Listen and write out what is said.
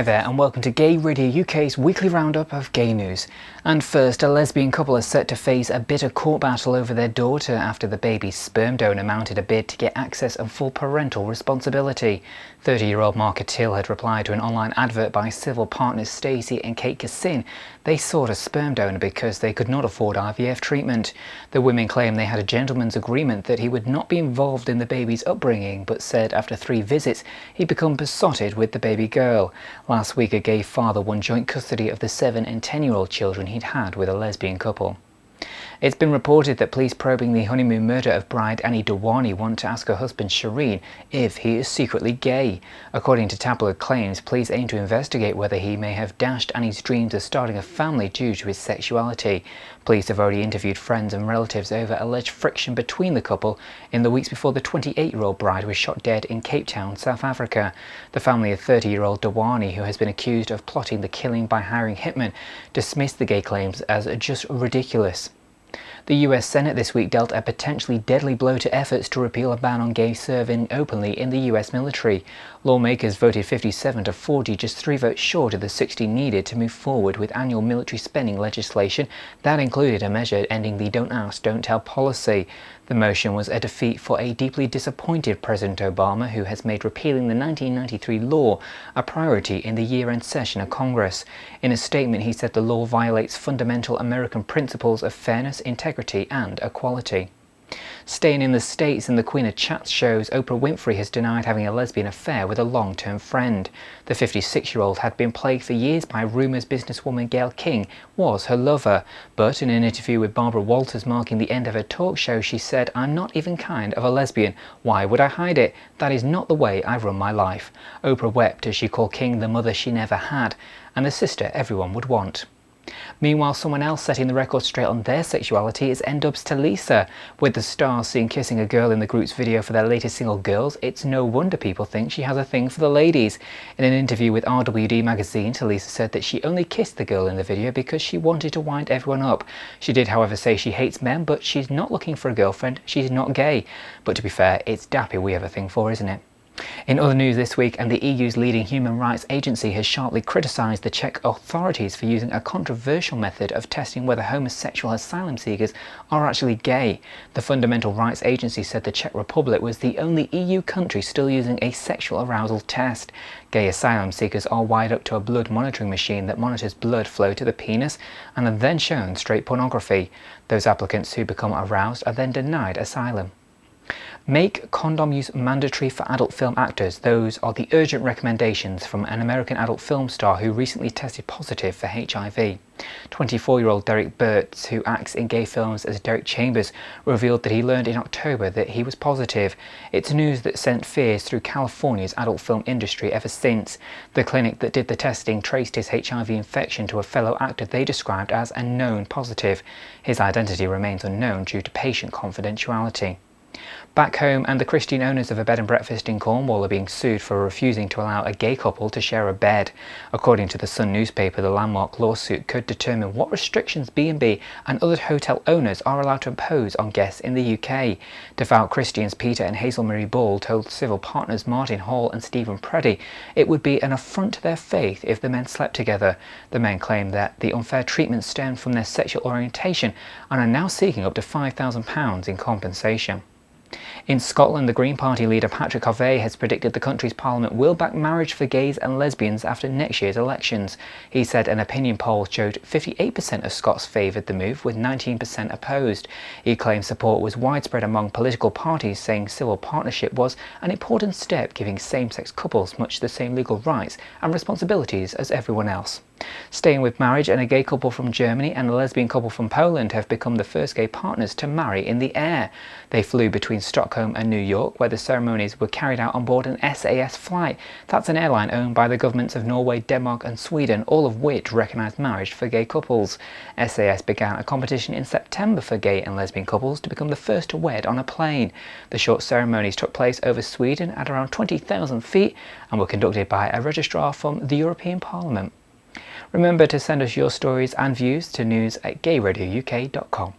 Hi there and welcome to Gay Radio UK's weekly roundup of gay news. And first, a lesbian couple is set to face a bitter court battle over their daughter after the baby's sperm donor mounted a bid to get access and full parental responsibility. 30-year-old Mark Attil had replied to an online advert by civil partners Stacey and Kate Cassin. They sought a sperm donor because they could not afford IVF treatment. The women claimed they had a gentleman's agreement that he would not be involved in the baby's upbringing, but said after 3 visits he'd become besotted with the baby girl. Last week, a gay father won joint custody of the 7 and 10-year-old children he'd had with a lesbian couple. It's been reported that police probing the honeymoon murder of bride Annie Dewani want to ask her husband Shireen if he is secretly gay. According to tabloid claims, police aim to investigate whether he may have dashed Annie's dreams of starting a family due to his sexuality. Police have already interviewed friends and relatives over alleged friction between the couple in the weeks before the 28-year-old bride was shot dead in Cape Town, South Africa. The family of 30-year-old Dewani, who has been accused of plotting the killing by hiring hitmen, dismissed the gay claims as just ridiculous. The US Senate this week dealt a potentially deadly blow to efforts to repeal a ban on gays serving openly in the US military. Lawmakers voted 57 to 40, just 3 votes short of the 60 needed to move forward with annual military spending legislation that included a measure ending the Don't Ask, Don't Tell policy. The motion was a defeat for a deeply disappointed President Obama, who has made repealing the 1993 law a priority in the year-end session of Congress. In a statement, he said the law violates fundamental American principles of fairness, integrity and equality. Staying in the States, in the Queen of Chats shows, Oprah Winfrey has denied having a lesbian affair with a long-term friend. The 56-year-old had been plagued for years by rumours businesswoman Gayle King was her lover, but in an interview with Barbara Walters marking the end of her talk show, she said, "I'm not even kind of a lesbian. Why would I hide it? That is not the way I run my life." Oprah wept as she called King the mother she never had and the sister everyone would want. Meanwhile, someone else setting the record straight on their sexuality is N-Dub's Talisa. With the stars seen kissing a girl in the group's video for their latest single Girls, it's no wonder people think she has a thing for the ladies. In an interview with RWD magazine, Talisa said that she only kissed the girl in the video because she wanted to wind everyone up. She did, however, say she hates men, but she's not looking for a girlfriend. She's not gay. But to be fair, it's Dappy we have a thing for, isn't it? In other news this week, and the EU's leading human rights agency has sharply criticised the Czech authorities for using a controversial method of testing whether homosexual asylum seekers are actually gay. The Fundamental Rights Agency said the Czech Republic was the only EU country still using a sexual arousal test. Gay asylum seekers are wired up to a blood monitoring machine that monitors blood flow to the penis and are then shown straight pornography. Those applicants who become aroused are then denied asylum. Make condom use mandatory for adult film actors. Those are the urgent recommendations from an American adult film star who recently tested positive for HIV. 24-year-old Derek Burtz, who acts in gay films as Derek Chambers, revealed that he learned in October that he was positive. It's news that sent fears through California's adult film industry ever since. The clinic that did the testing traced his HIV infection to a fellow actor they described as a known positive. His identity remains unknown due to patient confidentiality. Back home, and the Christian owners of a bed and breakfast in Cornwall are being sued for refusing to allow a gay couple to share a bed. According to the Sun newspaper, the landmark lawsuit could determine what restrictions B&B and other hotel owners are allowed to impose on guests in the UK. Devout Christians Peter and Hazel Marie Ball told civil partners Martin Hall and Stephen Preddy it would be an affront to their faith if the men slept together. The men claimed that the unfair treatment stemmed from their sexual orientation and are now seeking up to £5,000 in compensation. In Scotland, the Green Party leader Patrick Harvey has predicted the country's parliament will back marriage for gays and lesbians after next year's elections. He said an opinion poll showed 58% of Scots favoured the move, with 19% opposed. He claimed support was widespread among political parties, saying civil partnership was an important step, giving same-sex couples much the same legal rights and responsibilities as everyone else. Staying with marriage, and a gay couple from Germany and a lesbian couple from Poland have become the first gay partners to marry in the air. They flew between Stockholm and New York, where the ceremonies were carried out on board an SAS flight. That's an airline owned by the governments of Norway, Denmark and Sweden, all of which recognise marriage for gay couples. SAS began a competition in September for gay and lesbian couples to become the first to wed on a plane. The short ceremonies took place over Sweden at around 20,000 feet and were conducted by a registrar from the European Parliament. Remember to send us your stories and views to news@gayradiouk.com.